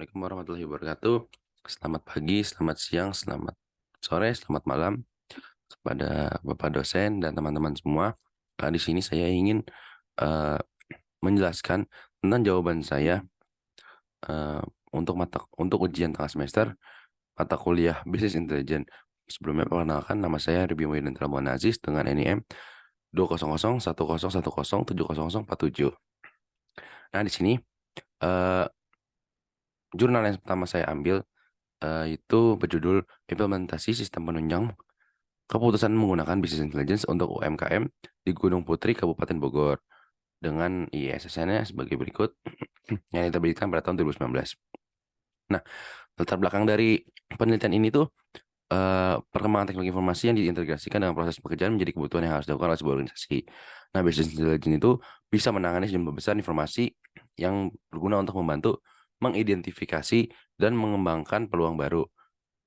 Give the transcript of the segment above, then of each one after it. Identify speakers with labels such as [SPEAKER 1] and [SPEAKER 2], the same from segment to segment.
[SPEAKER 1] Assalamualaikum warahmatullahi wabarakatuh. Selamat pagi, selamat siang, selamat sore, selamat malam kepada Bapak dosen dan teman-teman semua. Di sini saya ingin eh, menjelaskan tentang jawaban saya eh, untuk ujian tengah semester mata kuliah Business Intelligence. Sebelumnya perkenalkan, nama saya Ruby Muhyiddin Tramwan Aziz dengan NIM 20010107047. Nah, di sini eh, jurnal yang pertama saya ambil itu berjudul Implementasi Sistem Penunjang Keputusan Menggunakan Business Intelligence untuk UMKM di Gunung Putri, Kabupaten Bogor dengan ISSN-nya sebagai berikut yang diterbitkan pada tahun 2019. Nah, latar belakang dari penelitian ini tuh perkembangan teknologi informasi yang diintegrasikan dengan proses pekerjaan menjadi kebutuhan yang harus dilakukan oleh sebuah organisasi. Nah, Business Intelligence itu bisa menangani sejumlah besar informasi yang berguna untuk membantu mengidentifikasi dan mengembangkan peluang baru,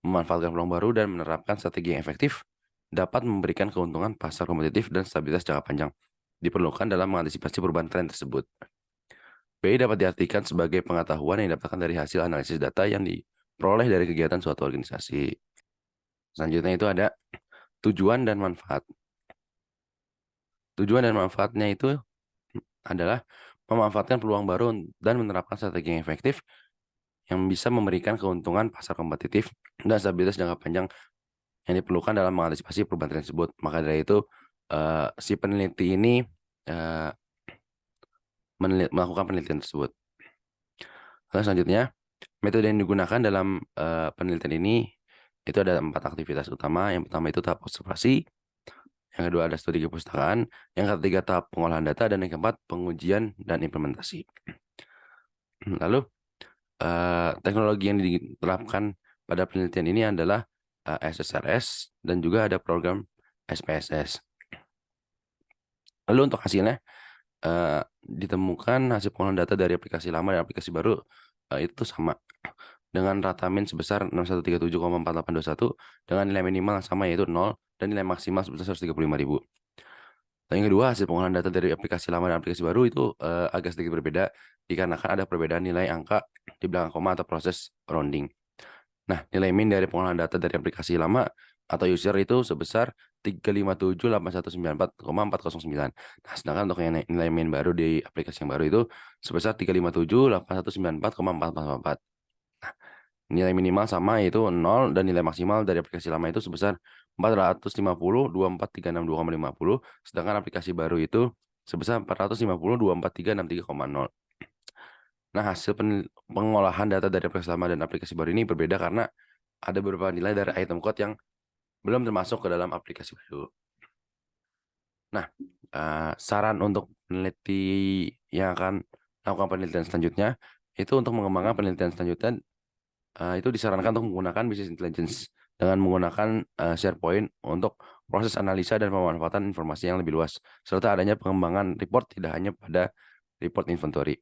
[SPEAKER 1] memanfaatkan peluang baru dan menerapkan strategi yang efektif dapat memberikan keuntungan pasar kompetitif dan stabilitas jangka panjang. Diperlukan dalam mengantisipasi perubahan tren tersebut. BI dapat diartikan sebagai pengetahuan yang didapatkan dari hasil analisis data yang diperoleh dari kegiatan suatu organisasi. Selanjutnya itu ada tujuan dan manfaat. Tujuan dan manfaatnya itu adalah memanfaatkan peluang baru dan menerapkan strategi yang efektif yang bisa memberikan keuntungan pasar kompetitif dan stabilitas jangka panjang yang diperlukan dalam mengantisipasi perubahan tersebut. Maka dari itu, si peneliti ini eh, melakukan penelitian tersebut. Lalu selanjutnya, metode yang digunakan dalam penelitian ini itu ada 4 aktivitas utama. Yang pertama itu tahap observasi, yang kedua ada studi kepustakaan, yang ketiga tahap pengolahan data, dan yang keempat pengujian dan implementasi. Lalu teknologi yang diterapkan pada penelitian ini adalah SSRS dan juga ada program SPSS. Lalu untuk hasilnya, ditemukan hasil pengolahan data dari aplikasi lama dan aplikasi baru itu sama dengan rata min sebesar 6137,4821 dengan nilai minimal yang sama yaitu 0 dan nilai maksimal sebesar 135.000. Dan yang kedua, hasil pengolahan data dari aplikasi lama dan aplikasi baru itu agak sedikit berbeda dikarenakan ada perbedaan nilai angka di belakang koma atau proses rounding. Nah, nilai min dari pengolahan data dari aplikasi lama atau user itu sebesar 357.8194,409. Nah, sedangkan untuk yang nilai min baru di aplikasi yang baru itu sebesar 357.8194,4444. Nilai minimal sama yaitu 0 dan nilai maksimal dari aplikasi lama itu sebesar 450.2436.250, sedangkan aplikasi baru itu sebesar 450.2436.3,0. Nah, hasil pengolahan data dari aplikasi lama dan aplikasi baru ini berbeda karena ada beberapa nilai dari item code yang belum termasuk ke dalam aplikasi baru. Nah, saran untuk peneliti yang akan melakukan penelitian selanjutnya itu untuk mengembangkan penelitian selanjutnya itu disarankan untuk menggunakan business intelligence dengan menggunakan SharePoint untuk proses analisa dan pemanfaatan informasi yang lebih luas, serta adanya pengembangan report tidak hanya pada report inventory,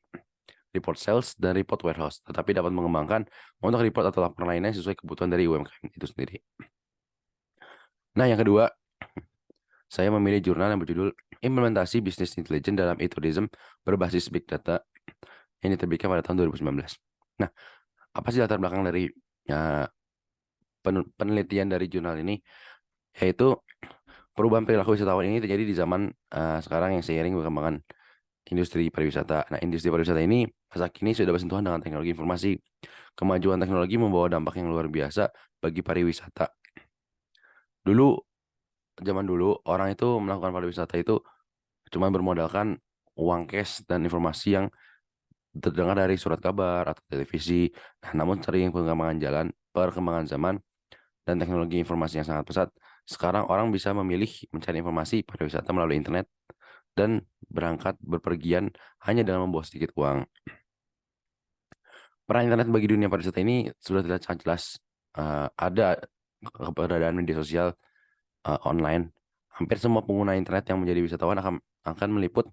[SPEAKER 1] report sales, dan report warehouse, tetapi dapat mengembangkan untuk report atau laporan lainnya sesuai kebutuhan dari UMKM itu sendiri. Nah, yang kedua, saya memilih jurnal yang berjudul Implementasi Business Intelligence dalam E-Tourism berbasis Big Data yang diterbitkan pada tahun 2019. Nah, apa sih latar belakang dari ya, penelitian dari jurnal ini? Yaitu perubahan perilaku wisatawan ini terjadi di zaman sekarang yang seiring perkembangan industri pariwisata. Nah, industri pariwisata ini masa kini sudah bersentuhan dengan teknologi informasi. Kemajuan teknologi membawa dampak yang luar biasa bagi pariwisata. Zaman dulu, orang itu melakukan pariwisata itu cuma bermodalkan uang cash dan informasi yang terdengar dari surat kabar atau televisi. Nah, namun sering perkembangan zaman dan teknologi informasi yang sangat pesat, sekarang orang bisa memilih mencari informasi pariwisata melalui internet dan berangkat berpergian hanya dengan membawa sedikit uang. Peran internet bagi dunia pariwisata ini sudah terlihat sangat jelas. Ada keberadaan media sosial online. Hampir semua pengguna internet yang menjadi wisatawan akan meliput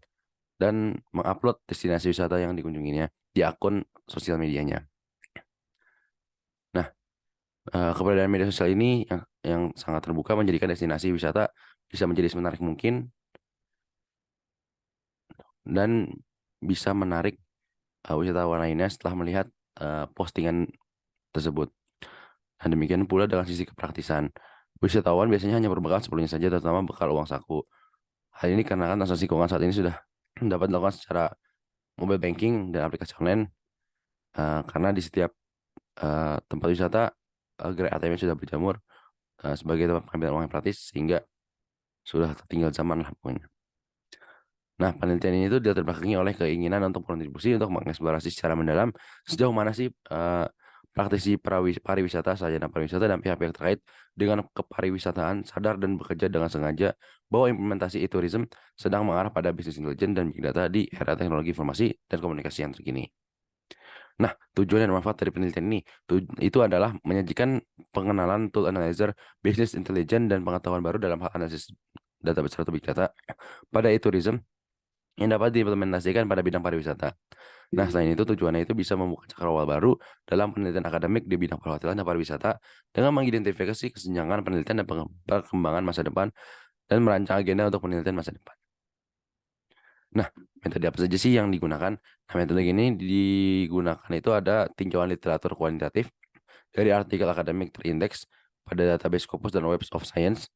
[SPEAKER 1] dan mengupload destinasi wisata yang dikunjunginya di akun sosial medianya. Nah, keberadaan media sosial ini yang sangat terbuka menjadikan destinasi wisata bisa menjadi semenarik mungkin dan bisa menarik wisatawan lainnya setelah melihat postingan tersebut. Nah, demikian pula dengan sisi kepraktisan. Wisatawan biasanya hanya berbekal seperlunya saja, terutama bekal uang saku. Hal ini karena kan transaksi keuangan saat ini sudah dapat dilakukan secara mobile banking dan aplikasi online, karena di setiap tempat wisata gerai ATM sudah berjamur sebagai tempat pengambilan uang yang praktis, sehingga sudah tertinggal zaman lah pokoknya. Nah, penelitian ini tuh dilatar belakangi oleh keinginan untuk kontribusi untuk mengeksplorasi secara mendalam sejauh mana sih praktisi pariwisata, sarjana pariwisata, dan pihak-pihak terkait dengan kepariwisataan sadar dan bekerja dengan sengaja bahwa implementasi e-tourism sedang mengarah pada bisnis intelijen dan big data di era teknologi informasi dan komunikasi yang terkini. Nah, tujuan dan manfaat dari penelitian ini itu adalah menyajikan pengenalan tool analyzer, bisnis intelijen, dan pengetahuan baru dalam hal analisis data besar atau big data pada e-tourism yang dapat diimplementasikan pada bidang pariwisata. Nah, selain itu tujuannya itu bisa membuka cakrawala baru dalam penelitian akademik di bidang perhotelan dan pariwisata dengan mengidentifikasi kesenjangan penelitian dan perkembangan masa depan dan merancang agenda untuk penelitian masa depan. Nah, metode apa saja sih yang digunakan? Nah, metode ini digunakan itu ada tinjauan literatur kuantitatif dari artikel akademik terindeks pada database Scopus dan Web of Science.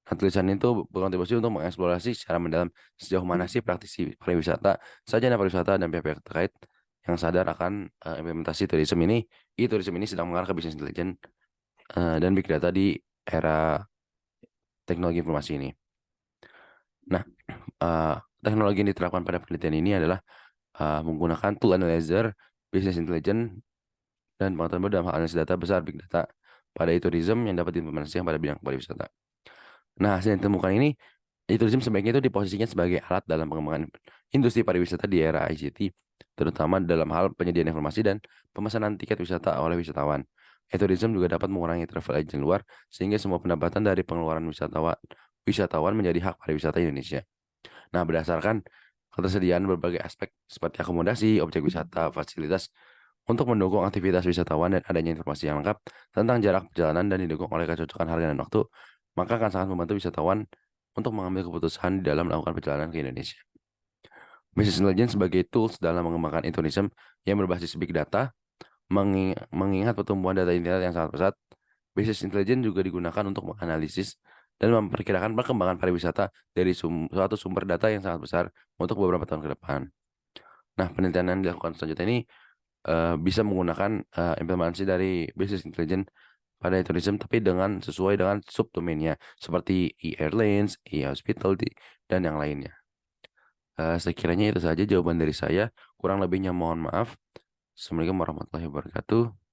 [SPEAKER 1] Nah, tulisan itu berkontribusi untuk mengeksplorasi secara mendalam sejauh mana sih praktisi pariwisata, sarjana pariwisata, dan pihak-pihak terkait yang sadar akan implementasi tourism ini. E-tourism ini sedang mengarah ke bisnis intelijen dan big data di era teknologi informasi ini. Nah, teknologi yang diterapkan pada penelitian ini adalah menggunakan tool analyzer, business intelligence, dan pengetahuan baru dalam hal analisis data besar big data pada e-tourism yang dapat diimplementasikan pada bidang pariwisata. Nah, hasil yang ditemukan ini, e-tourism sebaiknya itu diposisikan sebagai alat dalam pengembangan industri pariwisata di era ICT, terutama dalam hal penyediaan informasi dan pemesanan tiket wisata oleh wisatawan. E-tourism juga dapat mengurangi travel agent luar, sehingga semua pendapatan dari pengeluaran wisatawan menjadi hak pariwisata Indonesia. Nah, berdasarkan ketersediaan berbagai aspek seperti akomodasi, objek wisata, fasilitas untuk mendukung aktivitas wisatawan dan adanya informasi yang lengkap tentang jarak perjalanan dan didukung oleh kecocokan harga dan waktu, maka akan sangat membantu wisatawan untuk mengambil keputusan di dalam melakukan perjalanan ke Indonesia. Business intelligence sebagai tools dalam mengembangkan tourism yang berbasis big data, mengingat pertumbuhan data internet yang sangat pesat, business intelligence juga digunakan untuk menganalisis dan memperkirakan perkembangan pariwisata dari suatu sumber data yang sangat besar untuk beberapa tahun ke depan. Nah, penelitian yang dilakukan selanjutnya ini bisa menggunakan implementasi dari business intelligence pada tourism, tapi sesuai dengan subdomainnya seperti e-airlines, e-hospitality, dan yang lainnya. Sekiranya itu saja jawaban dari saya. Kurang lebihnya mohon maaf. Assalamualaikum warahmatullahi wabarakatuh.